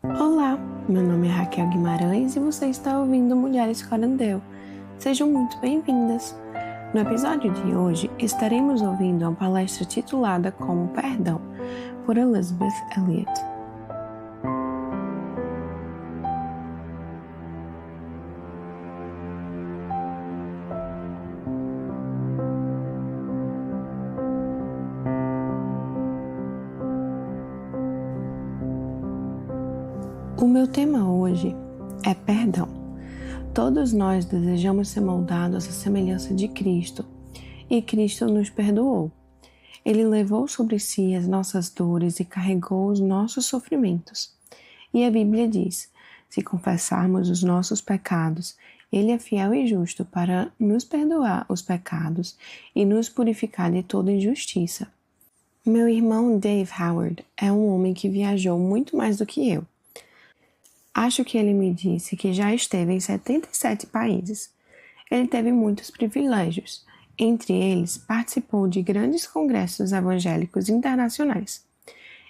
Olá, meu nome é Raquel Guimarães e você está ouvindo Mulheres Corandeu. Sejam muito bem-vindas. No episódio de hoje, estaremos ouvindo uma palestra titulada Como Perdão, por Elizabeth Elliot. O meu tema hoje é perdão. Todos nós desejamos ser moldados à semelhança de Cristo, e Cristo nos perdoou. Ele levou sobre si as nossas dores e carregou os nossos sofrimentos. E a Bíblia diz: se confessarmos os nossos pecados, Ele é fiel e justo para nos perdoar os pecados e nos purificar de toda injustiça. Meu irmão Dave Howard é um homem que viajou muito mais do que eu. Acho que ele me disse que já esteve em 77 países. Ele teve muitos privilégios. Entre eles, participou de grandes congressos evangélicos internacionais.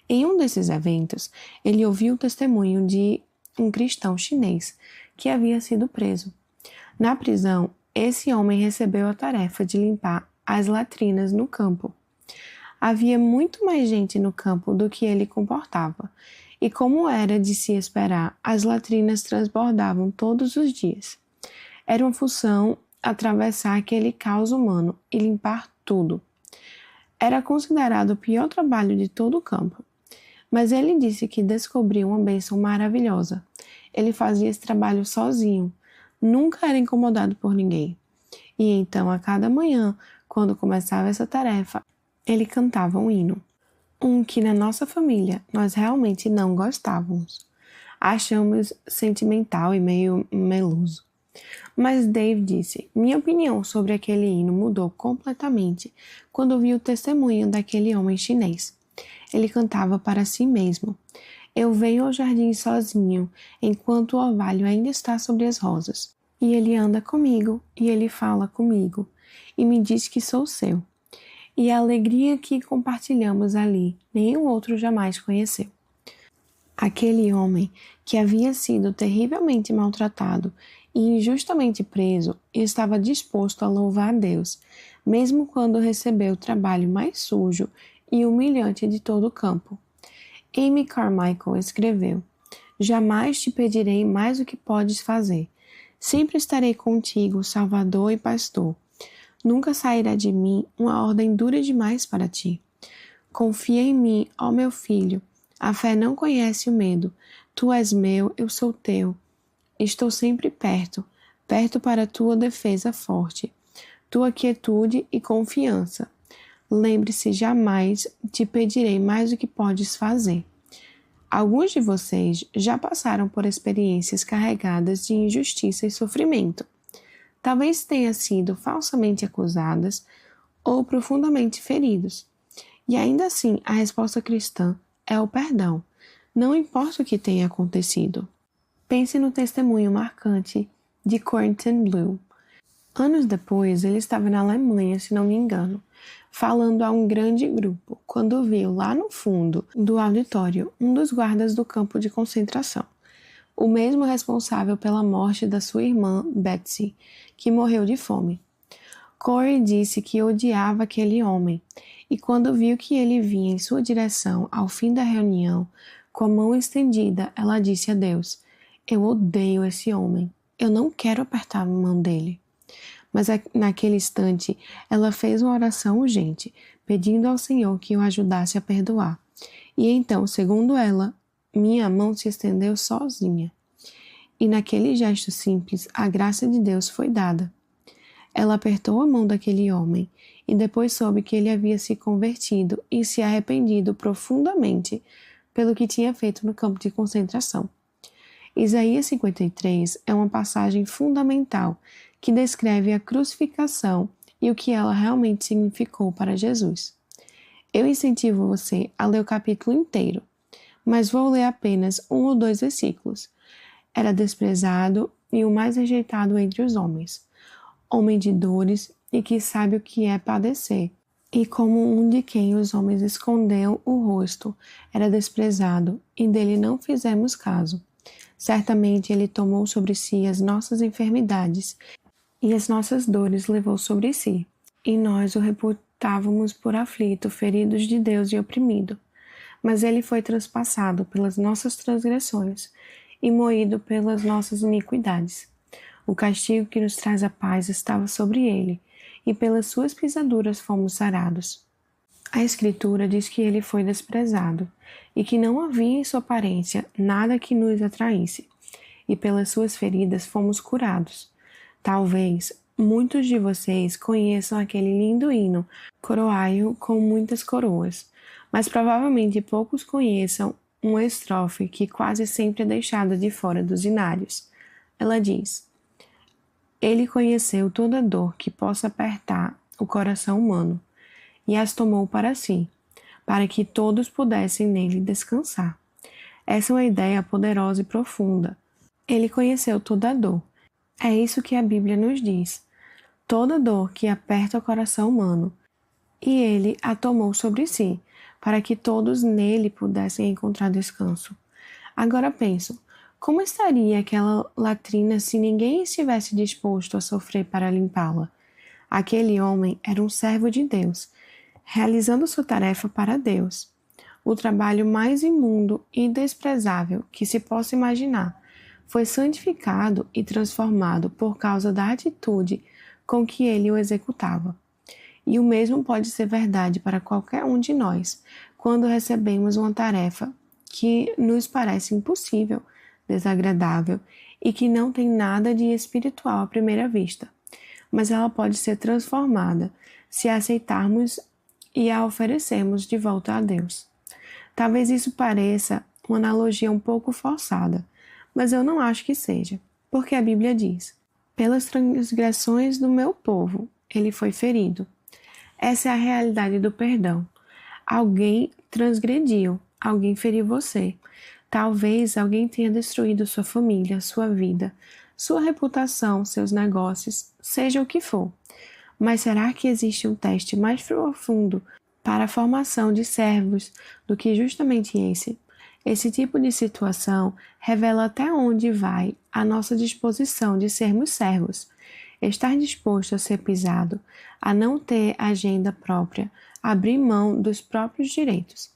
Em um desses eventos, ele ouviu o testemunho de um cristão chinês que havia sido preso. Na prisão, esse homem recebeu a tarefa de limpar as latrinas no campo. Havia muito mais gente no campo do que ele comportava. E como era de se esperar, as latrinas transbordavam todos os dias. Era uma função atravessar aquele caos humano e limpar tudo. Era considerado o pior trabalho de todo o campo. Mas ele disse que descobriu uma bênção maravilhosa. Ele fazia esse trabalho sozinho, nunca era incomodado por ninguém. E então, a cada manhã, quando começava essa tarefa, ele cantava um hino. Um que na nossa família nós realmente não gostávamos. Achamos sentimental e meio meloso. Mas Dave disse: minha opinião sobre aquele hino mudou completamente quando vi o testemunho daquele homem chinês. Ele cantava para si mesmo: eu venho ao jardim sozinho, enquanto o orvalho ainda está sobre as rosas. E ele anda comigo, e ele fala comigo, e me diz que sou seu. E a alegria que compartilhamos ali, nenhum outro jamais conheceu. Aquele homem que havia sido terrivelmente maltratado e injustamente preso estava disposto a louvar a Deus, mesmo quando recebeu o trabalho mais sujo e humilhante de todo o campo. Amy Carmichael escreveu: jamais te pedirei mais do que podes fazer. Sempre estarei contigo, Salvador e Pastor. Nunca sairá de mim uma ordem dura demais para ti. Confia em mim, ó meu filho. A fé não conhece o medo. Tu és meu, eu sou teu. Estou sempre perto, perto para tua defesa forte, tua quietude e confiança. Lembre-se, jamais te pedirei mais do que podes fazer. Alguns de vocês já passaram por experiências carregadas de injustiça e sofrimento. Talvez tenham sido falsamente acusadas ou profundamente feridos. E ainda assim, a resposta cristã é o perdão, não importa o que tenha acontecido. Pense no testemunho marcante de Quentin Blue. Anos depois, ele estava na Alemanha, se não me engano, falando a um grande grupo, quando viu lá no fundo do auditório um dos guardas do campo de concentração, o mesmo responsável pela morte da sua irmã, Betsy, que morreu de fome. Corey disse que odiava aquele homem, e quando viu que ele vinha em sua direção ao fim da reunião, com a mão estendida, ela disse a Deus: eu odeio esse homem, eu não quero apertar a mão dele. Mas naquele instante, ela fez uma oração urgente, pedindo ao Senhor que o ajudasse a perdoar. E então, segundo ela, minha mão se estendeu sozinha. E naquele gesto simples, a graça de Deus foi dada. Ela apertou a mão daquele homem e depois soube que ele havia se convertido e se arrependido profundamente pelo que tinha feito no campo de concentração. Isaías 53 é uma passagem fundamental que descreve a crucificação e o que ela realmente significou para Jesus. Eu incentivo você a ler o capítulo inteiro, mas vou ler apenas 1 ou 2 versículos. Era desprezado e o mais rejeitado entre os homens, homem de dores e que sabe o que é padecer, E como um de quem os homens escondeu o rosto, era desprezado, e dele não fizemos caso. Certamente ele tomou sobre si as nossas enfermidades, e as nossas dores levou sobre si. E nós o reputávamos por aflito, ferido de Deus e oprimido. Mas ele foi transpassado pelas nossas transgressões, e moído pelas nossas iniquidades. O castigo que nos traz a paz estava sobre ele, e pelas suas pisaduras fomos sarados. A Escritura diz que ele foi desprezado, e que não havia em sua aparência nada que nos atraísse, e pelas suas feridas fomos curados. Talvez muitos de vocês conheçam aquele lindo hino, Coroai-o com muitas coroas, mas provavelmente poucos conheçam uma estrofe que quase sempre é deixada de fora dos hinários. Ela diz: Ele conheceu toda dor que possa apertar o coração humano, e as tomou para si, para que todos pudessem nele descansar. Essa é uma ideia poderosa e profunda. Ele conheceu toda a dor. É isso que a Bíblia nos diz. Toda dor que aperta o coração humano. E ele a tomou sobre si, para que todos nele pudessem encontrar descanso. Agora penso, como estaria aquela latrina se ninguém estivesse disposto a sofrer para limpá-la? Aquele homem era um servo de Deus, realizando sua tarefa para Deus. O trabalho mais imundo e desprezável que se possa imaginar foi santificado e transformado por causa da atitude com que ele o executava. E o mesmo pode ser verdade para qualquer um de nós, quando recebemos uma tarefa que nos parece impossível, desagradável e que não tem nada de espiritual à primeira vista, mas ela pode ser transformada se a aceitarmos e a oferecermos de volta a Deus. Talvez isso pareça uma analogia um pouco forçada, mas eu não acho que seja, porque a Bíblia diz: pelas transgressões do meu povo ele foi ferido. Essa é a realidade do perdão. Alguém transgrediu, alguém feriu você. Talvez alguém tenha destruído sua família, sua vida, sua reputação, seus negócios, seja o que for. Mas será que existe um teste mais profundo para a formação de servos do que justamente esse? Esse tipo de situação revela até onde vai a nossa disposição de sermos servos. Estar disposto a ser pisado, a não ter agenda própria, abrir mão dos próprios direitos.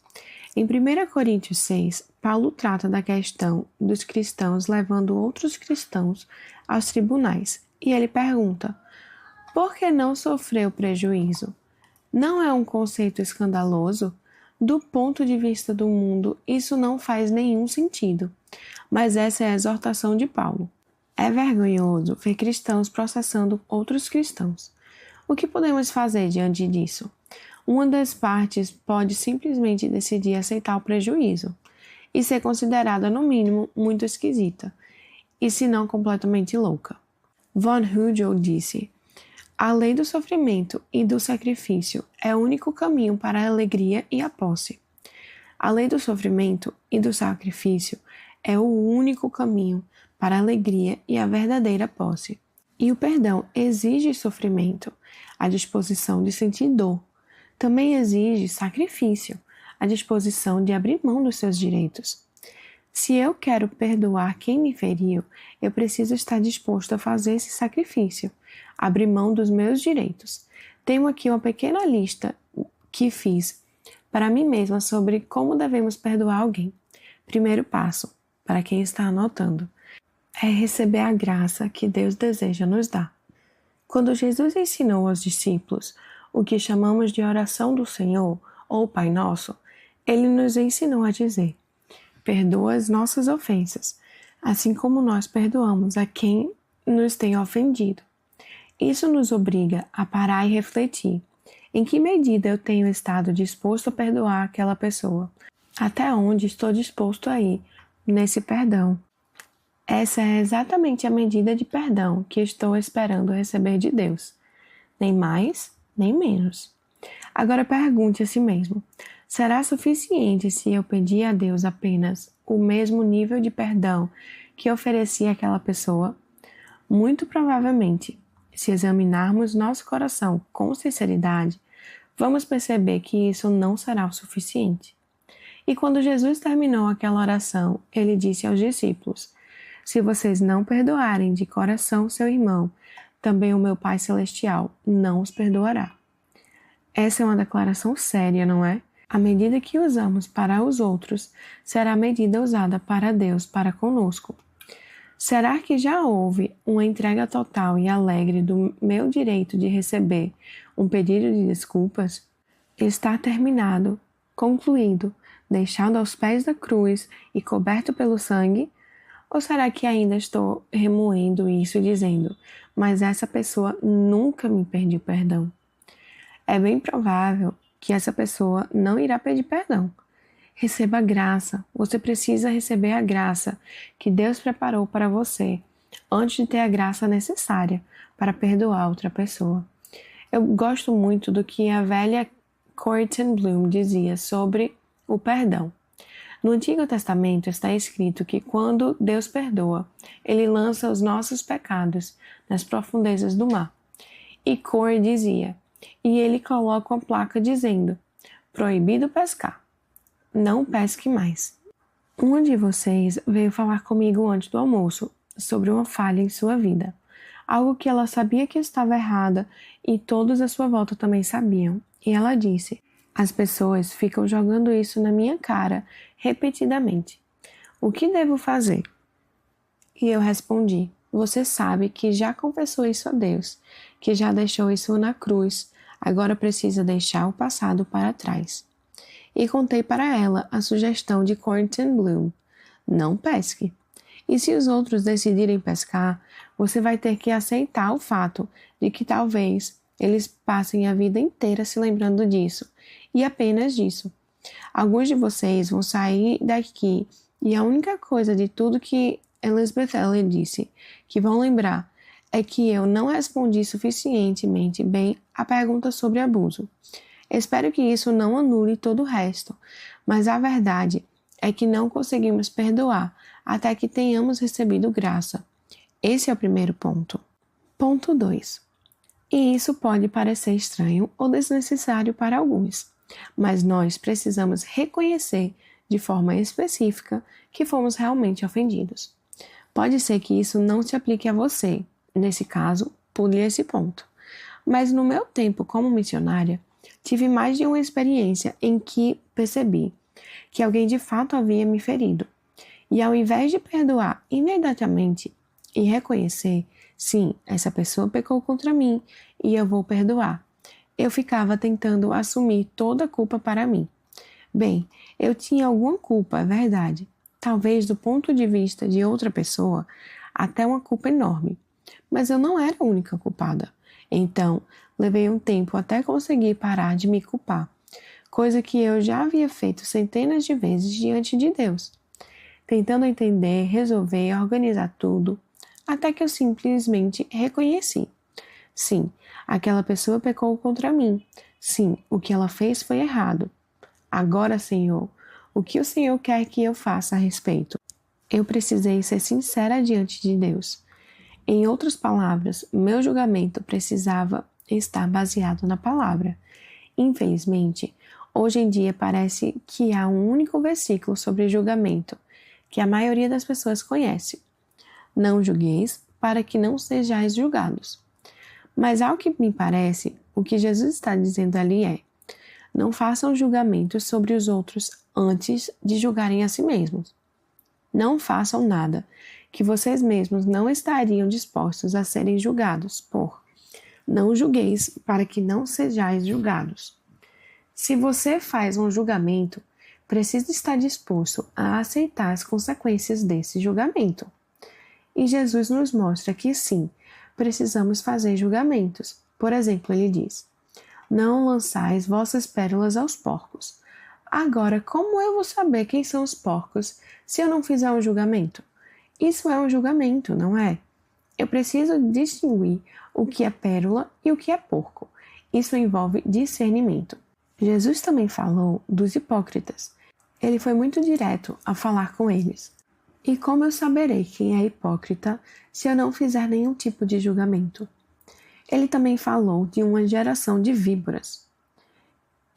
Em 1 Coríntios 6, Paulo trata da questão dos cristãos levando outros cristãos aos tribunais. E ele pergunta: por que não sofreu prejuízo? Não é um conceito escandaloso? Do ponto de vista do mundo, isso não faz nenhum sentido. Mas essa é a exortação de Paulo. É vergonhoso ver cristãos processando outros cristãos. O que podemos fazer diante disso? Uma das partes pode simplesmente decidir aceitar o prejuízo e ser considerada, no mínimo, muito esquisita, e se não completamente louca. Von Hugel disse: a lei do sofrimento e do sacrifício é o único caminho para a alegria e a posse. A lei do sofrimento e do sacrifício é o único caminho para a alegria e a verdadeira posse. E o perdão exige sofrimento, a disposição de sentir dor. Também exige sacrifício, a disposição de abrir mão dos seus direitos. Se eu quero perdoar quem me feriu, eu preciso estar disposto a fazer esse sacrifício, abrir mão dos meus direitos. Tenho aqui uma pequena lista que fiz para mim mesma sobre como devemos perdoar alguém. Primeiro passo, para quem está anotando, é receber a graça que Deus deseja nos dar. Quando Jesus ensinou aos discípulos o que chamamos de oração do Senhor, ou Pai Nosso, ele nos ensinou a dizer: perdoa as nossas ofensas, assim como nós perdoamos a quem nos tem ofendido. Isso nos obriga a parar e refletir. Em que medida eu tenho estado disposto a perdoar aquela pessoa? Até onde estou disposto a ir nesse perdão? Essa é exatamente a medida de perdão que estou esperando receber de Deus. Nem mais, nem menos. Agora pergunte a si mesmo: será suficiente se eu pedir a Deus apenas o mesmo nível de perdão que ofereci àquela pessoa? Muito provavelmente, se examinarmos nosso coração com sinceridade, vamos perceber que isso não será o suficiente. E quando Jesus terminou aquela oração, ele disse aos discípulos: se vocês não perdoarem de coração seu irmão, também o meu Pai Celestial não os perdoará. Essa é uma declaração séria, não é? A medida que usamos para os outros será a medida usada para Deus para conosco. Será que já houve uma entrega total e alegre do meu direito de receber um pedido de desculpas? Está terminado, concluído, deixado aos pés da cruz e coberto pelo sangue? Ou será que ainda estou remoendo isso e dizendo, mas essa pessoa nunca me pediu perdão? É bem provável que essa pessoa não irá pedir perdão. Receba a graça. Você precisa receber a graça que Deus preparou para você antes de ter a graça necessária para perdoar outra pessoa. Eu gosto muito do que a velha Corrie ten Boom dizia sobre o perdão. No Antigo Testamento está escrito que quando Deus perdoa, Ele lança os nossos pecados nas profundezas do mar. E Corrie dizia, e Ele coloca uma placa dizendo, proibido pescar. Não pesque mais. Uma de vocês veio falar comigo antes do almoço sobre uma falha em sua vida. Algo que ela sabia que estava errada e todos à sua volta também sabiam. E ela disse, as pessoas ficam jogando isso na minha cara repetidamente. O que devo fazer? E eu respondi, você sabe que já confessou isso a Deus, que já deixou isso na cruz, agora precisa deixar o passado para trás. E contei para ela a sugestão de Corrie ten Boom, não pesque. E se os outros decidirem pescar, você vai ter que aceitar o fato de que talvez eles passem a vida inteira se lembrando disso, e apenas disso. Alguns de vocês vão sair daqui e a única coisa de tudo que Elizabeth Elliot disse que vão lembrar é que eu não respondi suficientemente bem a pergunta sobre abuso. Espero que isso não anule todo o resto, mas a verdade é que não conseguimos perdoar até que tenhamos recebido graça. Esse é o primeiro ponto. Ponto 2. E isso pode parecer estranho ou desnecessário para alguns, mas nós precisamos reconhecer de forma específica que fomos realmente ofendidos. Pode ser que isso não se aplique a você, nesse caso, pule esse ponto. Mas no meu tempo como missionária, tive mais de uma experiência em que percebi que alguém de fato havia me ferido. E ao invés de perdoar imediatamente e reconhecer, sim, essa pessoa pecou contra mim e eu vou perdoar, eu ficava tentando assumir toda a culpa para mim. Bem, eu tinha alguma culpa, é verdade. Talvez do ponto de vista de outra pessoa, até uma culpa enorme. Mas eu não era a única culpada. Então, levei um tempo até conseguir parar de me culpar, coisa que eu já havia feito centenas de vezes diante de Deus, tentando entender, resolver e organizar tudo, até que eu simplesmente reconheci. Sim, aquela pessoa pecou contra mim. Sim, o que ela fez foi errado. Agora, Senhor, o que o Senhor quer que eu faça a respeito? Eu precisei ser sincera diante de Deus. Em outras palavras, meu julgamento precisava estar baseado na palavra. Infelizmente, hoje em dia parece que há um único versículo sobre julgamento, que a maioria das pessoas conhece. Não julgueis, para que não sejais julgados. Mas ao que me parece, o que Jesus está dizendo ali é: não façam julgamentos sobre os outros antes de julgarem a si mesmos. Não façam nada que vocês mesmos não estariam dispostos a serem julgados por. Não julgueis para que não sejais julgados. Se você faz um julgamento, precisa estar disposto a aceitar as consequências desse julgamento. E Jesus nos mostra que sim, precisamos fazer julgamentos. Por exemplo, ele diz: não lançais vossas pérolas aos porcos. Agora, como eu vou saber quem são os porcos se eu não fizer um julgamento? Isso é um julgamento, não é? Eu preciso distinguir o que é pérola e o que é porco. Isso envolve discernimento. Jesus também falou dos hipócritas. Ele foi muito direto ao falar com eles. E como eu saberei quem é hipócrita se eu não fizer nenhum tipo de julgamento? Ele também falou de uma geração de víboras.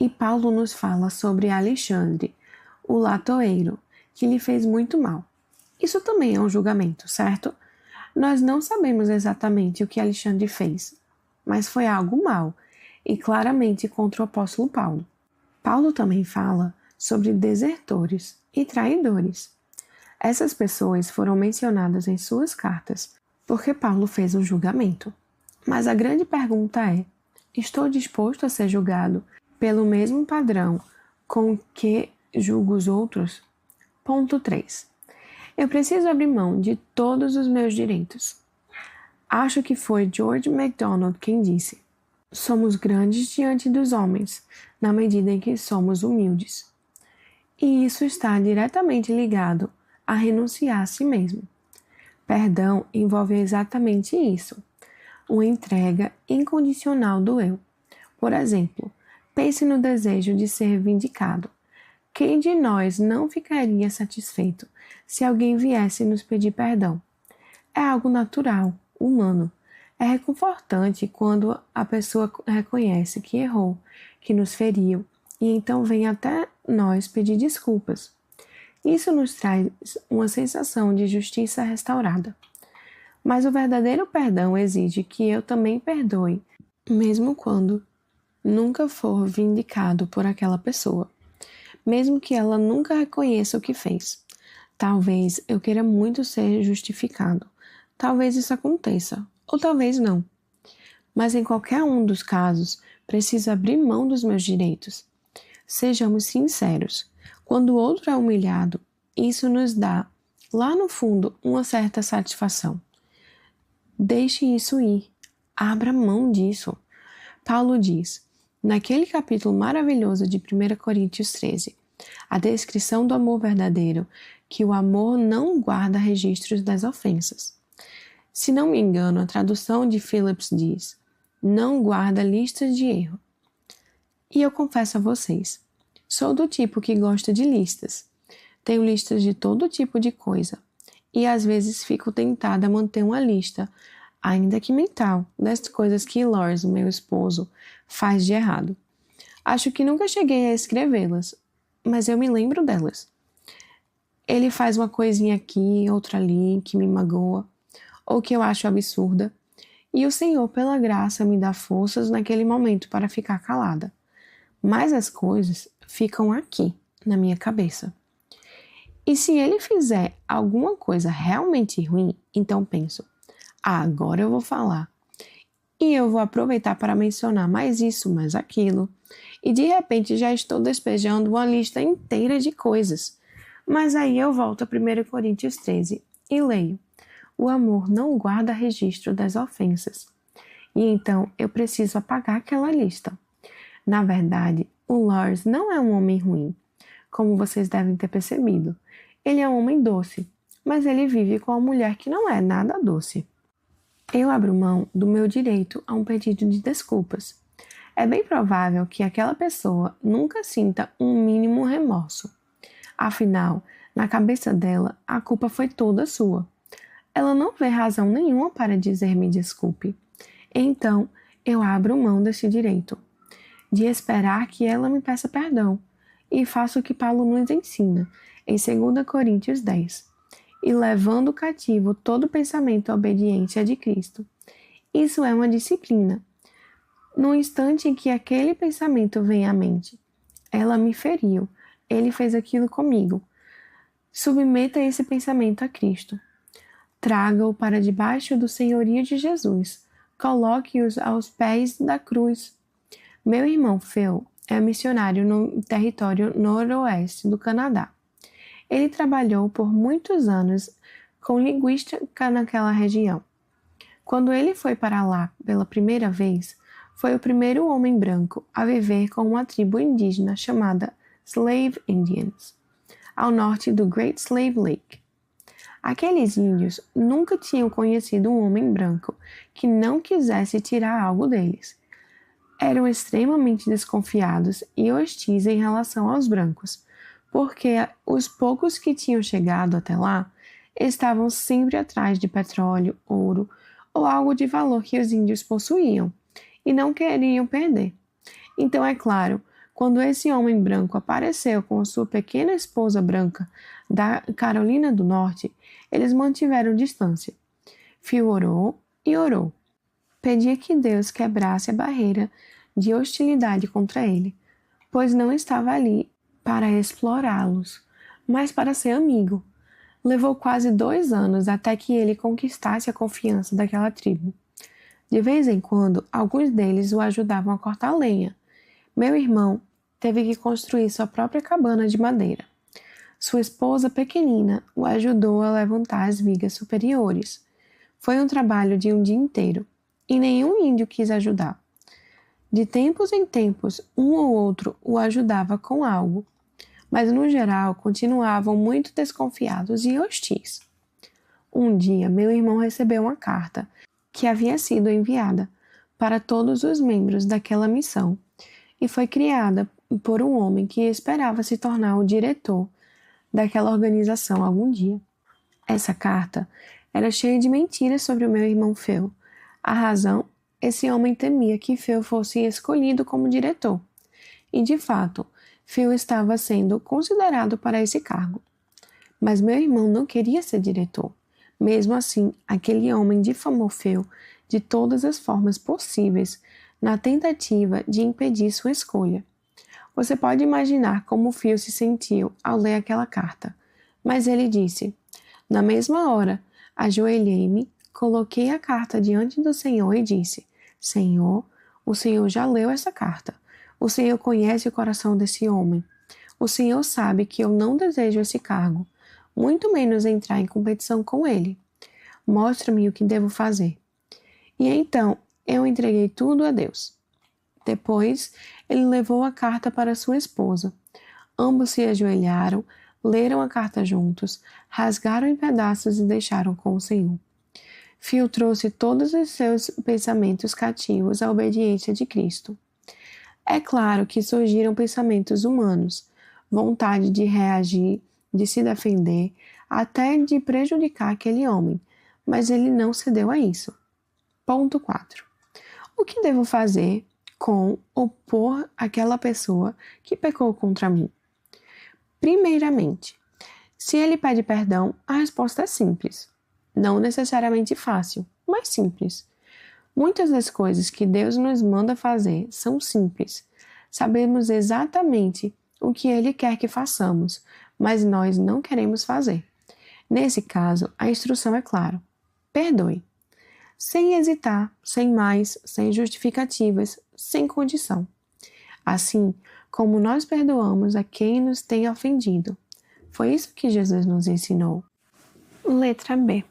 E Paulo nos fala sobre Alexandre, o latoeiro, que lhe fez muito mal. Isso também é um julgamento, certo? Nós não sabemos exatamente o que Alexandre fez, mas foi algo mal e claramente contra o apóstolo Paulo. Paulo também fala sobre desertores e traidores. Essas pessoas foram mencionadas em suas cartas porque Paulo fez um julgamento. Mas a grande pergunta é: estou disposto a ser julgado pelo mesmo padrão com que julgo os outros? Ponto 3. Eu preciso abrir mão de todos os meus direitos. Acho que foi George MacDonald quem disse: somos grandes diante dos homens, na medida em que somos humildes. E isso está diretamente ligado a renunciar a si mesmo. Perdão envolve exatamente isso, uma entrega incondicional do eu. Por exemplo, pense no desejo de ser vindicado. Quem de nós não ficaria satisfeito se alguém viesse nos pedir perdão? É algo natural, humano. É reconfortante quando a pessoa reconhece que errou, que nos feriu, e então vem até nós pedir desculpas. Isso nos traz uma sensação de justiça restaurada. Mas o verdadeiro perdão exige que eu também perdoe, mesmo quando nunca for vindicado por aquela pessoa, mesmo que ela nunca reconheça o que fez. Talvez eu queira muito ser justificado. Talvez isso aconteça, ou talvez não. Mas em qualquer um dos casos, preciso abrir mão dos meus direitos. Sejamos sinceros. Quando o outro é humilhado, isso nos dá, lá no fundo, uma certa satisfação. Deixe isso ir. Abra mão disso. Paulo diz, naquele capítulo maravilhoso de 1 Coríntios 13, a descrição do amor verdadeiro, que o amor não guarda registros das ofensas. Se não me engano, a tradução de Phillips diz, não guarda listas de erro. E eu confesso a vocês, sou do tipo que gosta de listas. Tenho listas de todo tipo de coisa. E às vezes fico tentada a manter uma lista, ainda que mental, das coisas que Lars, meu esposo, faz de errado. Acho que nunca cheguei a escrevê-las, mas eu me lembro delas. Ele faz uma coisinha aqui, outra ali, que me magoa, ou que eu acho absurda, e o Senhor, pela graça, me dá forças naquele momento para ficar calada. Mas as coisas ficam aqui, na minha cabeça. E se ele fizer alguma coisa realmente ruim, então penso, agora eu vou falar. E eu vou aproveitar para mencionar mais isso, mais aquilo. E de repente já estou despejando uma lista inteira de coisas. Mas aí eu volto a 1 Coríntios 13 e leio. O amor não guarda registro das ofensas. E então eu preciso apagar aquela lista. Na verdade, o Lars não é um homem ruim, como vocês devem ter percebido. Ele é um homem doce, mas ele vive com uma mulher que não é nada doce. Eu abro mão do meu direito a um pedido de desculpas. É bem provável que aquela pessoa nunca sinta um mínimo remorso. Afinal, na cabeça dela, a culpa foi toda sua. Ela não vê razão nenhuma para dizer me desculpe. Então, eu abro mão desse direito, de esperar que ela me peça perdão, e faço o que Paulo nos ensina, em 2 Coríntios 10, e levando cativo todo pensamento à obediência de Cristo. Isso é uma disciplina. No instante em que aquele pensamento vem à mente, ela me feriu, ele fez aquilo comigo. Submeta esse pensamento a Cristo. Traga-o para debaixo do senhorio de Jesus. Coloque-os aos pés da cruz. Meu irmão Phil é missionário no território noroeste do Canadá. Ele trabalhou por muitos anos com linguística naquela região. Quando ele foi para lá pela primeira vez, foi o primeiro homem branco a viver com uma tribo indígena chamada Slave Indians, ao norte do Great Slave Lake. Aqueles índios nunca tinham conhecido um homem branco que não quisesse tirar algo deles. Eram extremamente desconfiados e hostis em relação aos brancos, porque os poucos que tinham chegado até lá estavam sempre atrás de petróleo, ouro ou algo de valor que os índios possuíam e não queriam perder. Então, é claro, Quando esse homem branco apareceu com a sua pequena esposa branca da Carolina do Norte, eles mantiveram distância. Phil orou e orou. Pedia que Deus quebrasse a barreira de hostilidade contra ele, pois não estava ali para explorá-los, mas para ser amigo. Levou quase 2 anos até que ele conquistasse a confiança daquela tribo. De vez em quando, alguns deles o ajudavam a cortar lenha. Meu irmão teve que construir sua própria cabana de madeira. Sua esposa pequenina o ajudou a levantar as vigas superiores. Foi um trabalho de um dia inteiro, e nenhum índio quis ajudar. De tempos em tempos, um ou outro o ajudava com algo, mas no geral continuavam muito desconfiados e hostis. Um dia, meu irmão recebeu uma carta que havia sido enviada para todos os membros daquela missão e foi criada por um homem que esperava se tornar o diretor daquela organização algum dia. Essa carta era cheia de mentiras sobre o meu irmão Phil. A razão, esse homem temia que Phil fosse escolhido como diretor. E, de fato, Phil estava sendo considerado para esse cargo. Mas meu irmão não queria ser diretor. Mesmo assim, aquele homem difamou Phil de todas as formas possíveis na tentativa de impedir sua escolha. Você pode imaginar como Phil se sentiu ao ler aquela carta. Mas ele disse: na mesma hora, ajoelhei-me, coloquei a carta diante do Senhor e disse: Senhor, o Senhor já leu essa carta. O Senhor conhece o coração desse homem. O Senhor sabe que eu não desejo esse cargo, muito menos entrar em competição com ele. Mostra-me o que devo fazer. E então eu entreguei tudo a Deus. Depois, ele levou a carta para sua esposa. Ambos se ajoelharam, leram a carta juntos, rasgaram em pedaços e deixaram com o Senhor. Phil trouxe todos os seus pensamentos cativos à obediência de Cristo. É claro que surgiram pensamentos humanos, vontade de reagir, de se defender, até de prejudicar aquele homem, mas ele não cedeu a isso. Ponto 4. O que devo fazer com ou por aquela pessoa que pecou contra mim? Primeiramente, se ele pede perdão, a resposta é simples. Não necessariamente fácil, mas simples. Muitas das coisas que Deus nos manda fazer são simples. Sabemos exatamente o que Ele quer que façamos, mas nós não queremos fazer. Nesse caso, a instrução é clara. Perdoe. Sem hesitar, sem mais, sem justificativas, sem condição. Assim como nós perdoamos a quem nos tem ofendido. Foi isso que Jesus nos ensinou. Letra B.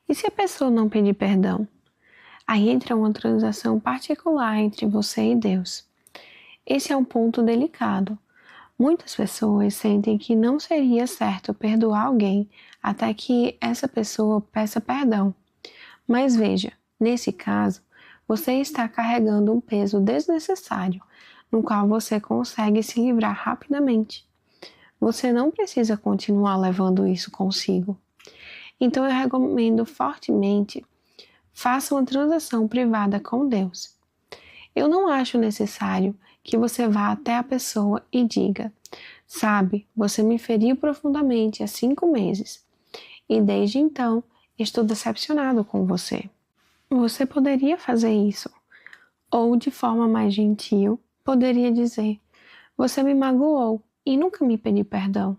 E se a pessoa não pedir perdão? Aí entra uma transação particular entre você e Deus. Esse é um ponto delicado. Muitas pessoas sentem que não seria certo perdoar alguém até que essa pessoa peça perdão. Mas veja, nesse caso, você está carregando um peso desnecessário, no qual você consegue se livrar rapidamente. Você não precisa continuar levando isso consigo. Então eu recomendo fortemente, faça uma transação privada com Deus. Eu não acho necessário que você vá até a pessoa e diga: sabe, você me feriu profundamente há 5 meses e desde então estou decepcionado com você. Você poderia fazer isso, ou de forma mais gentil, poderia dizer: você me magoou e nunca me pediu perdão.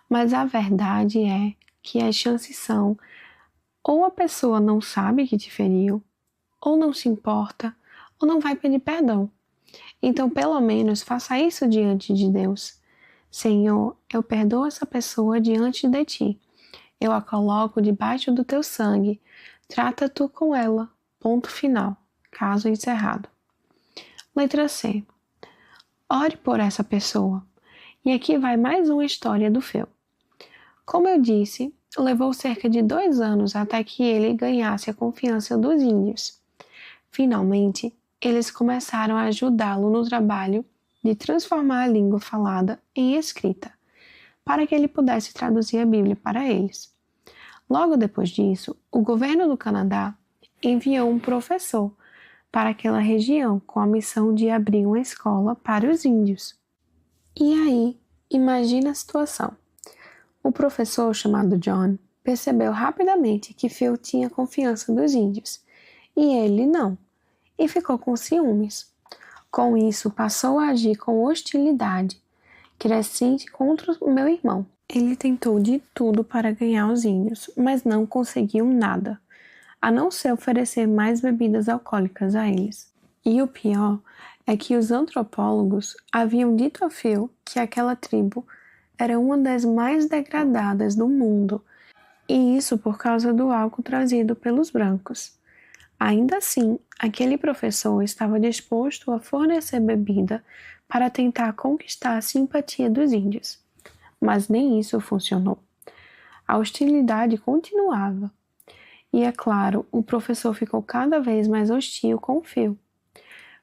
Mas a verdade é que as chances são ou a pessoa não sabe que te feriu, ou não se importa, ou não vai pedir perdão. Então, pelo menos, faça isso diante de Deus. Senhor, eu perdoo essa pessoa diante de ti. Eu a coloco debaixo do teu sangue. Trata tu com ela. Ponto final. Caso encerrado. Letra C. Ore por essa pessoa. E aqui vai mais uma história do Phil. Como eu disse, levou cerca de 2 anos até que ele ganhasse a confiança dos índios. Finalmente, eles começaram a ajudá-lo no trabalho de transformar a língua falada em escrita, para que ele pudesse traduzir a Bíblia para eles. Logo depois disso, o governo do Canadá enviou um professor para aquela região com a missão de abrir uma escola para os índios. E aí, imagina a situação. O professor chamado John percebeu rapidamente que Phil tinha confiança dos índios e ele não, e ficou com ciúmes. Com isso, passou a agir com hostilidade crescente contra o meu irmão. Ele tentou de tudo para ganhar os índios, mas não conseguiu nada, a não ser oferecer mais bebidas alcoólicas a eles. E o pior é que os antropólogos haviam dito a Phil que aquela tribo era uma das mais degradadas do mundo, e isso por causa do álcool trazido pelos brancos. Ainda assim, aquele professor estava disposto a fornecer bebida para tentar conquistar a simpatia dos índios. Mas nem isso funcionou. A hostilidade continuava. E, é claro, o professor ficou cada vez mais hostil com Phil.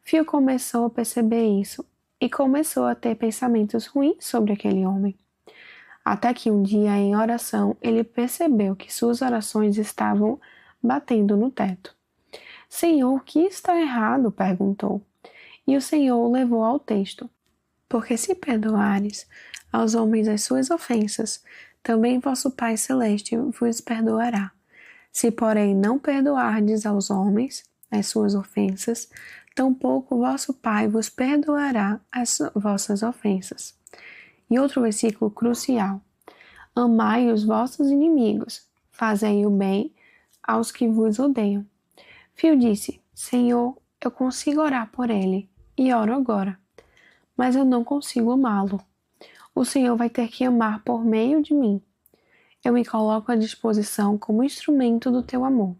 Phil começou a perceber isso e começou a ter pensamentos ruins sobre aquele homem. Até que um dia, em oração, ele percebeu que suas orações estavam batendo no teto. Senhor, o que está errado? Perguntou. E o Senhor o levou ao texto. Porque se perdoares aos homens as suas ofensas, também vosso Pai Celeste vos perdoará. Se, porém, não perdoardes aos homens as suas ofensas, tampouco vosso Pai vos perdoará as vossas ofensas. E outro versículo crucial. Amai os vossos inimigos, fazei o bem aos que vos odeiam. Phil disse, Senhor, eu consigo orar por ele, e oro agora, mas eu não consigo amá-lo. O Senhor vai ter que amar por meio de mim. Eu me coloco à disposição como instrumento do teu amor,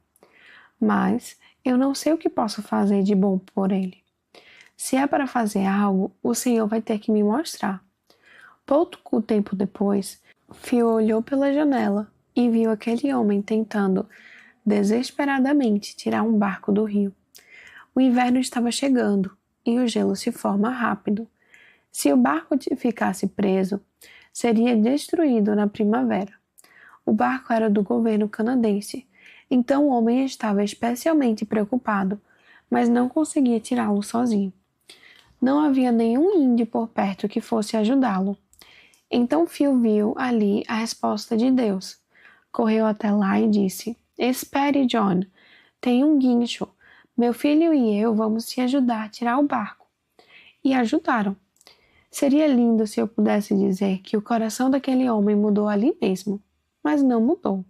mas eu não sei o que posso fazer de bom por ele. Se é para fazer algo, o Senhor vai ter que me mostrar. Pouco tempo depois, Phil olhou pela janela e viu aquele homem tentando desesperadamente tirar um barco do rio. O inverno estava chegando e o gelo se forma rápido. Se o barco ficasse preso, seria destruído na primavera. O barco era do governo canadense, então o homem estava especialmente preocupado, mas não conseguia tirá-lo sozinho. Não havia nenhum índio por perto que fosse ajudá-lo. Então Phil viu ali a resposta de Deus. Correu até lá e disse, Espere, John, tem um guincho. Meu filho e eu vamos te ajudar a tirar o barco. E ajudaram. Seria lindo se eu pudesse dizer que o coração daquele homem mudou ali mesmo, mas não mudou.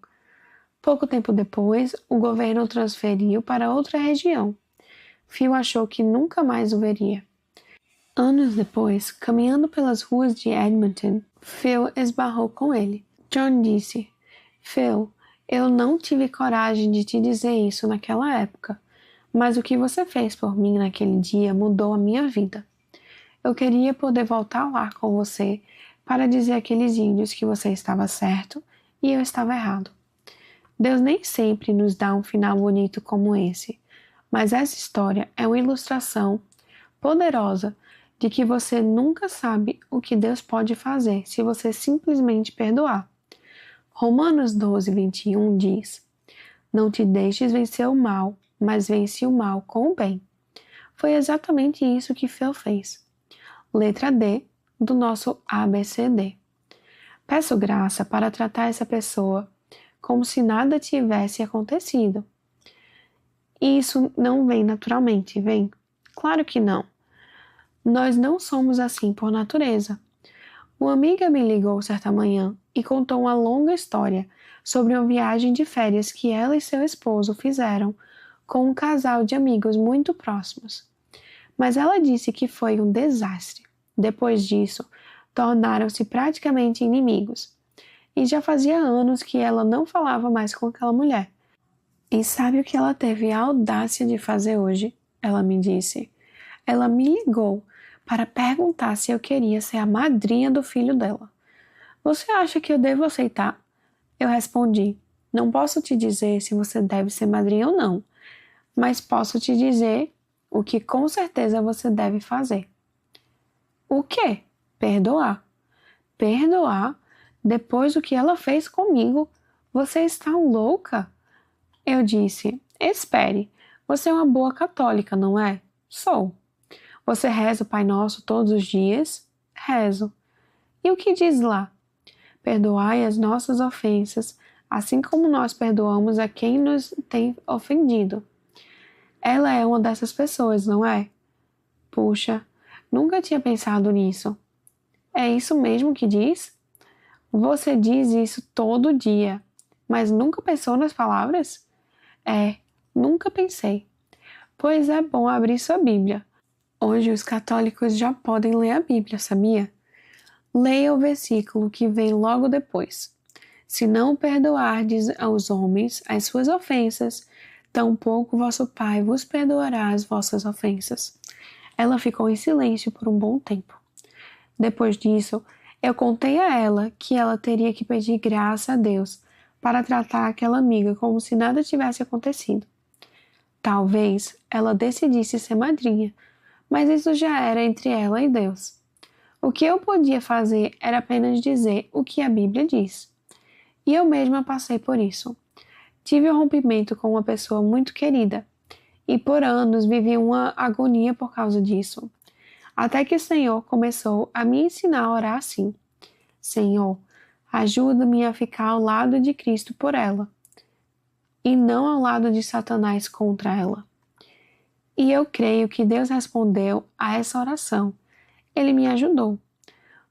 Pouco tempo depois, o governo o transferiu para outra região. Phil achou que nunca mais o veria. Anos depois, caminhando pelas ruas de Edmonton, Phil esbarrou com ele. John disse, Phil, eu não tive coragem de te dizer isso naquela época, mas o que você fez por mim naquele dia mudou a minha vida. Eu queria poder voltar lá com você para dizer àqueles índios que você estava certo e eu estava errado. Deus nem sempre nos dá um final bonito como esse, mas essa história é uma ilustração poderosa de que você nunca sabe o que Deus pode fazer se você simplesmente perdoar. Romanos 12, 21 diz, Não te deixes vencer o mal, mas vence o mal com o bem. Foi exatamente isso que Phil fez. Letra D do nosso ABCD. Peço graça para tratar essa pessoa como se nada tivesse acontecido. E isso não vem naturalmente, vem? Claro que não. Nós não somos assim por natureza. Uma amiga me ligou certa manhã e contou uma longa história sobre uma viagem de férias que ela e seu esposo fizeram com um casal de amigos muito próximos. Mas ela disse que foi um desastre. Depois disso, tornaram-se praticamente inimigos. E já fazia anos que ela não falava mais com aquela mulher. E sabe o que ela teve a audácia de fazer hoje? Ela me disse. Ela me ligou para perguntar se eu queria ser a madrinha do filho dela. Você acha que eu devo aceitar? Eu respondi, não posso te dizer se você deve ser madrinha ou não, mas posso te dizer o que com certeza você deve fazer. O quê? Perdoar. Perdoar? Depois do que ela fez comigo? Você está louca? Eu disse, espere, Você é uma boa católica, não é? Sou. Você reza o Pai Nosso todos os dias? Rezo. E o que diz lá? Perdoai as nossas ofensas, assim como nós perdoamos a quem nos tem ofendido. Ela é uma dessas pessoas, não é? Puxa, nunca tinha pensado nisso. É isso mesmo que diz? Você diz isso todo dia, mas nunca pensou nas palavras? É, nunca pensei. Pois é bom abrir sua Bíblia. Hoje os católicos já podem ler a Bíblia, sabia? Leia o versículo que vem logo depois. Se não perdoardes aos homens as suas ofensas, tampouco vosso Pai vos perdoará as vossas ofensas. Ela ficou em silêncio por um bom tempo. Depois disso, eu contei a ela que ela teria que pedir graça a Deus para tratar aquela amiga como se nada tivesse acontecido. Talvez ela decidisse ser madrinha, mas isso já era entre ela e Deus. O que eu podia fazer era apenas dizer o que a Bíblia diz. E eu mesma passei por isso. Tive um rompimento com uma pessoa muito querida, e por anos vivi uma agonia por causa disso. Até que o Senhor começou a me ensinar a orar assim: Senhor, ajuda-me a ficar ao lado de Cristo por ela, e não ao lado de Satanás contra ela. E eu creio que Deus respondeu a essa oração. Ele me ajudou.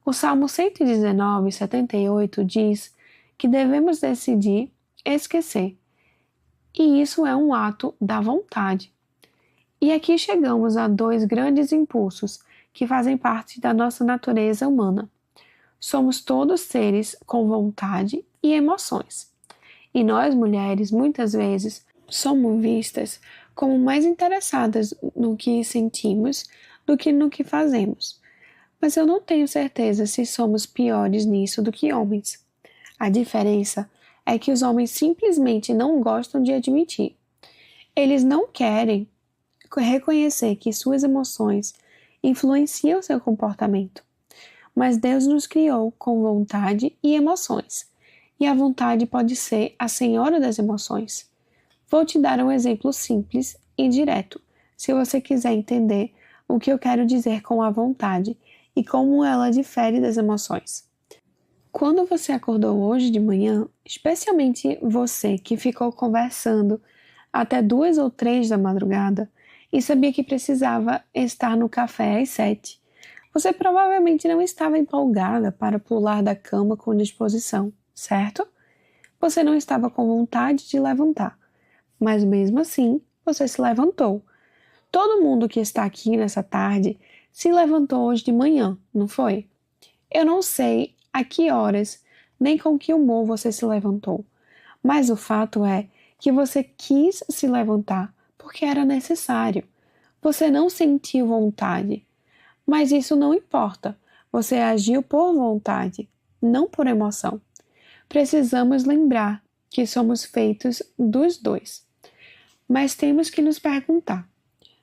O Salmo 119, 78 diz que devemos decidir esquecer. E isso é um ato da vontade. E aqui chegamos a dois grandes impulsos que fazem parte da nossa natureza humana. Somos todos seres com vontade e emoções. E nós, mulheres, muitas vezes, somos vistas como mais interessadas no que sentimos do que no que fazemos. Mas eu não tenho certeza se somos piores nisso do que homens. A diferença é que os homens simplesmente não gostam de admitir. Eles não querem reconhecer que suas emoções influenciam seu comportamento. Mas Deus nos criou com vontade e emoções, e a vontade pode ser a senhora das emoções. Vou te dar um exemplo simples e direto, se você quiser entender o que eu quero dizer com a vontade e como ela difere das emoções. Quando você acordou hoje de manhã, especialmente você que ficou conversando até 2 ou 3 da madrugada e sabia que precisava estar no café às 7, você provavelmente não estava empolgada para pular da cama com disposição, certo? Você não estava com vontade de levantar, mas mesmo assim você se levantou. Todo mundo que está aqui nessa tarde se levantou hoje de manhã, não foi? Eu não sei a que horas nem com que humor você se levantou, mas o fato é que você quis se levantar porque era necessário. Você não sentiu vontade, mas isso não importa. Você agiu por vontade, não por emoção. Precisamos lembrar que somos feitos dos dois. Mas temos que nos perguntar: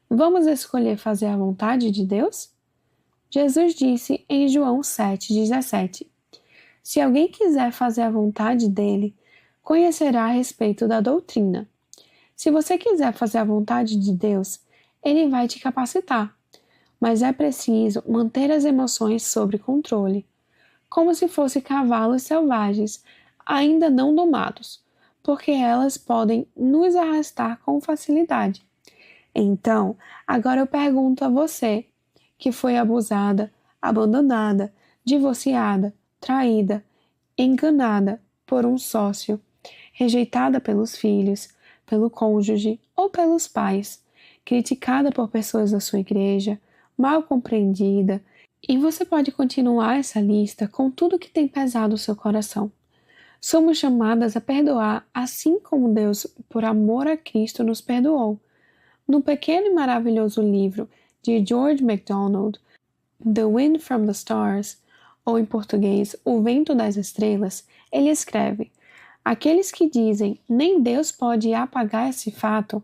vamos escolher fazer a vontade de Deus? Jesus disse em João 7,17: se alguém quiser fazer a vontade dele, conhecerá a respeito da doutrina. Se você quiser fazer a vontade de Deus, ele vai te capacitar. Mas é preciso manter as emoções sob controle, como se fossem cavalos selvagens, ainda não domados, porque elas podem nos arrastar com facilidade. Então, agora eu pergunto a você, que foi abusada, abandonada, divorciada, traída, enganada por um sócio, rejeitada pelos filhos, pelo cônjuge ou pelos pais, criticada por pessoas da sua igreja, mal compreendida, e você pode continuar essa lista com tudo que tem pesado o seu coração. Somos chamadas a perdoar assim como Deus, por amor a Cristo, nos perdoou. No pequeno e maravilhoso livro de George MacDonald, The Wind from the Stars, ou em português, O Vento das Estrelas, ele escreve: aqueles que dizem nem Deus pode apagar esse fato,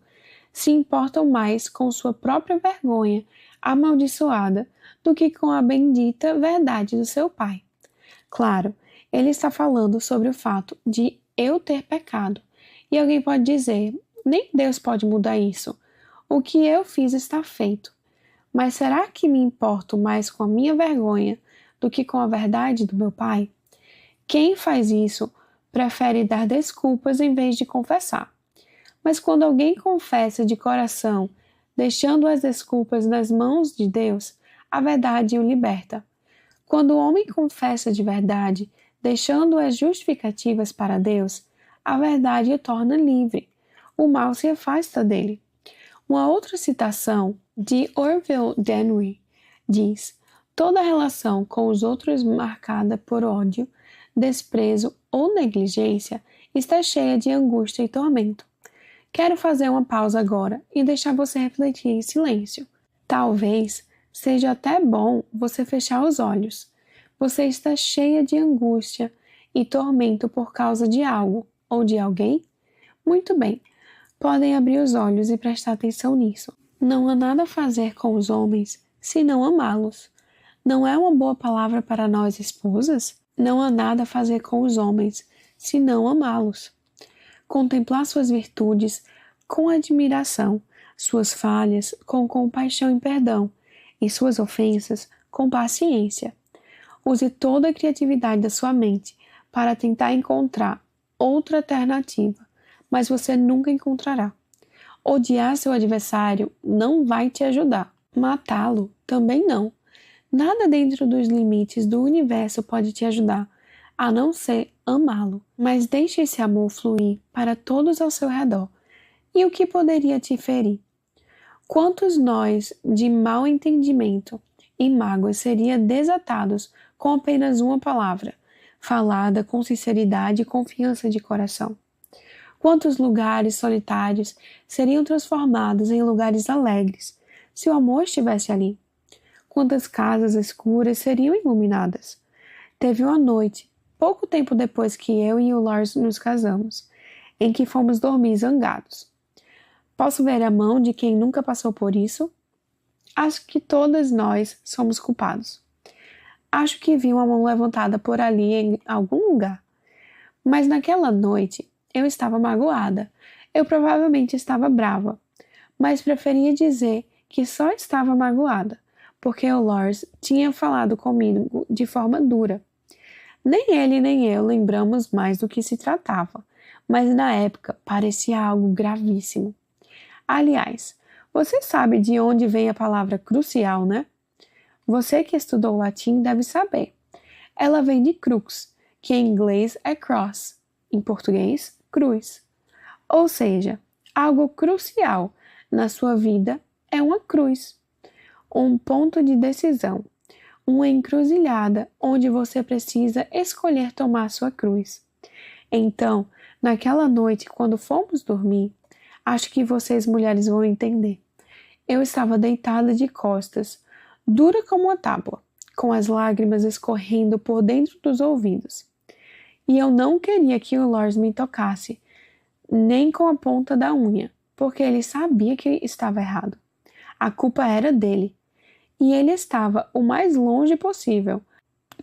se importam mais com sua própria vergonha amaldiçoada do que com a bendita verdade do seu Pai. Claro, ele está falando sobre o fato de eu ter pecado. E alguém pode dizer, nem Deus pode mudar isso, O que eu fiz está feito. Mas será que me importo mais com a minha vergonha do que com a verdade do meu pai? Quem faz isso prefere dar desculpas em vez de confessar. Mas quando alguém confessa de coração, deixando as desculpas nas mãos de Deus, a verdade o liberta. Quando o homem confessa de verdade, deixando as justificativas para Deus, a verdade o torna livre. O mal se afasta dele. Uma outra citação de Orville Denry diz: toda relação com os outros marcada por ódio, desprezo ou negligência está cheia de angústia e tormento. Quero fazer uma pausa agora e deixar você refletir em silêncio. Talvez seja até bom você fechar os olhos. Você está cheia de angústia e tormento por causa de algo ou de alguém? Muito bem, podem abrir os olhos e prestar atenção nisso. Não há nada a fazer com os homens senão amá-los. Não é uma boa palavra para nós esposas? Não há nada a fazer com os homens senão amá-los. Contemplar suas virtudes com admiração, suas falhas com compaixão e perdão, e suas ofensas com paciência. Use toda a criatividade da sua mente para tentar encontrar outra alternativa, mas você nunca encontrará. Odiar seu adversário não vai te ajudar. Matá-lo também não. Nada dentro dos limites do universo pode te ajudar, a não ser amá-lo. Mas deixe esse amor fluir para todos ao seu redor. E o que poderia te ferir? Quantos nós de mau entendimento e mágoas seriam desatados com apenas uma palavra, falada com sinceridade e confiança de coração? Quantos lugares solitários seriam transformados em lugares alegres se o amor estivesse ali? Quantas casas escuras seriam iluminadas? Teve uma noite, pouco tempo depois que eu e o Lars nos casamos, em que fomos dormir zangados. Posso ver a mão de quem nunca passou por isso? Acho que todas nós somos culpados. Acho que vi uma mão levantada por ali em algum lugar. Mas naquela noite eu estava magoada. Eu provavelmente estava brava, mas preferia dizer que só estava magoada, porque o Lars tinha falado comigo de forma dura. Nem ele nem eu lembramos mais do que se tratava, mas na época parecia algo gravíssimo. Aliás, você sabe de onde vem a palavra crucial, né? Você que estudou latim deve saber. Ela vem de crux, que em inglês é cross, em português, cruz. Ou seja, algo crucial na sua vida é uma cruz, um ponto de decisão, uma encruzilhada onde você precisa escolher tomar sua cruz. Então, naquela noite, quando fomos dormir, acho que vocês mulheres vão entender. Eu estava deitada de costas, dura como uma tábua, com as lágrimas escorrendo por dentro dos ouvidos. E eu não queria que o Lars me tocasse, nem com a ponta da unha, porque ele sabia que estava errado. A culpa era dele, e ele estava o mais longe possível,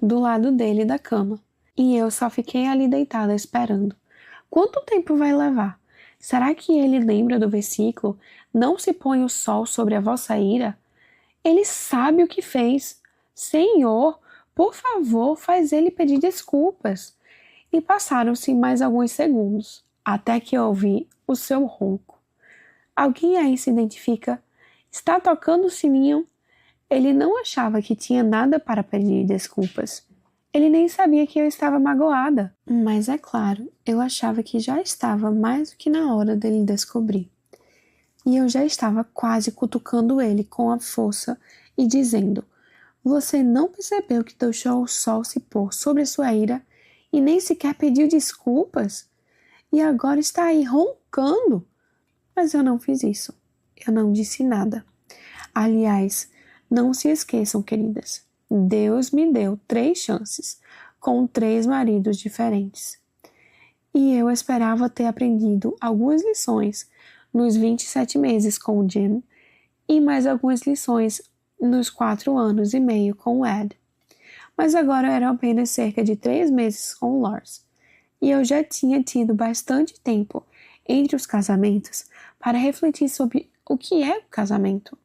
do lado dele da cama. E eu só fiquei ali deitada esperando. Quanto tempo vai levar? Será que ele lembra do versículo? Não se põe o sol sobre a vossa ira? Ele sabe o que fez. Senhor, por favor, faz ele pedir desculpas. E passaram-se mais alguns segundos, até que eu ouvi o seu ronco. Alguém aí se identifica? Está tocando o sininho? Ele não achava que tinha nada para pedir desculpas. Ele nem sabia que eu estava magoada. Mas é claro, eu achava que já estava mais do que na hora dele descobrir. E eu já estava quase cutucando ele com a força e dizendo: você não percebeu que deixou o sol se pôr sobre a sua ira e nem sequer pediu desculpas? E agora está aí roncando? Mas eu não fiz isso. Eu não disse nada. Aliás, não se esqueçam, queridas. Deus me deu 3 chances, com 3 maridos diferentes. E eu esperava ter aprendido algumas lições nos 27 meses com o Jim e mais algumas lições nos 4 anos e meio com o Ed. Mas agora eram apenas cerca de 3 meses com o Lars. E eu já tinha tido bastante tempo entre os casamentos para refletir sobre o que é o casamento.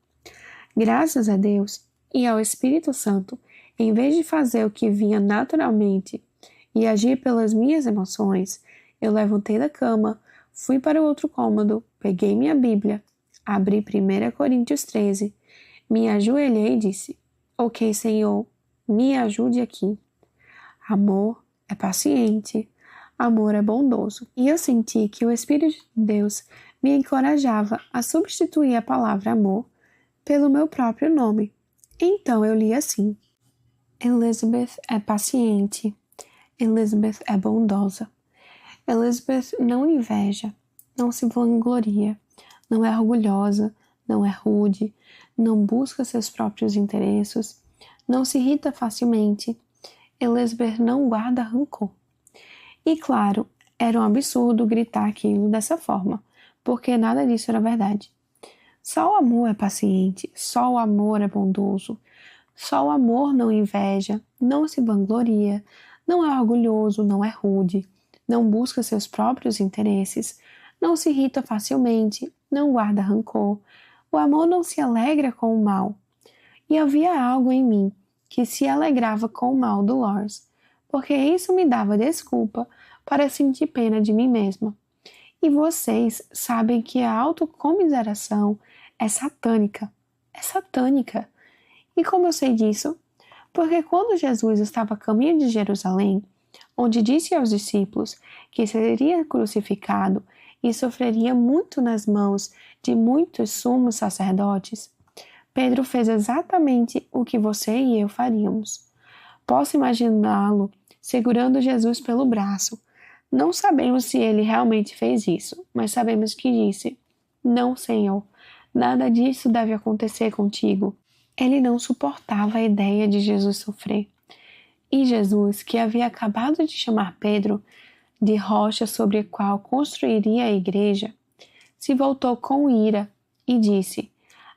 Graças a Deus e ao Espírito Santo, em vez de fazer o que vinha naturalmente e agir pelas minhas emoções, eu levantei da cama, fui para o outro cômodo, peguei minha Bíblia, abri 1 Coríntios 13, me ajoelhei e disse: Ok, Senhor, me ajude aqui. Amor é paciente, amor é bondoso. E eu senti que o Espírito de Deus me encorajava a substituir a palavra amor pelo meu próprio nome. Então eu li assim: Elizabeth é paciente, Elizabeth é bondosa. Elizabeth não inveja, não se vangloria, não é orgulhosa, não é rude, não busca seus próprios interesses, não se irrita facilmente. Elizabeth não guarda rancor. E claro, era um absurdo gritar aquilo dessa forma, porque nada disso era verdade. Só o amor é paciente, só o amor é bondoso, só o amor não inveja, não se vangloria, não é orgulhoso, não é rude, não busca seus próprios interesses, não se irrita facilmente, não guarda rancor. O amor não se alegra com o mal. E havia algo em mim que se alegrava com o mal do Lars, porque isso me dava desculpa para sentir pena de mim mesma. E vocês sabem que a autocomiseração é satânica. É satânica. E como eu sei disso? Porque quando Jesus estava a caminho de Jerusalém, onde disse aos discípulos que seria crucificado e sofreria muito nas mãos de muitos sumos sacerdotes, Pedro fez exatamente o que você e eu faríamos. Posso imaginá-lo segurando Jesus pelo braço. Não sabemos se ele realmente fez isso, mas sabemos que disse: Não, Senhor, nada disso deve acontecer contigo. Ele não suportava a ideia de Jesus sofrer. E Jesus, que havia acabado de chamar Pedro de rocha sobre a qual construiria a igreja, se voltou com ira e disse: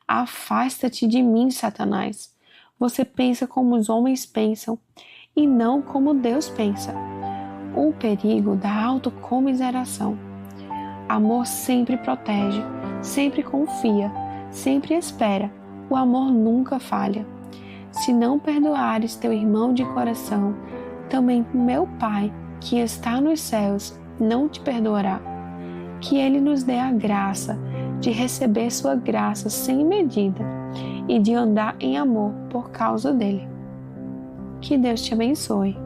Afasta-te de mim, Satanás. Você pensa como os homens pensam e não como Deus pensa. O perigo da autocomiseração. Amor sempre protege, sempre confia, sempre espera. O amor nunca falha. Se não perdoares teu irmão de coração, também meu Pai, que está nos céus, não te perdoará. Que Ele nos dê a graça de receber sua graça sem medida e de andar em amor por causa dele. Que Deus te abençoe.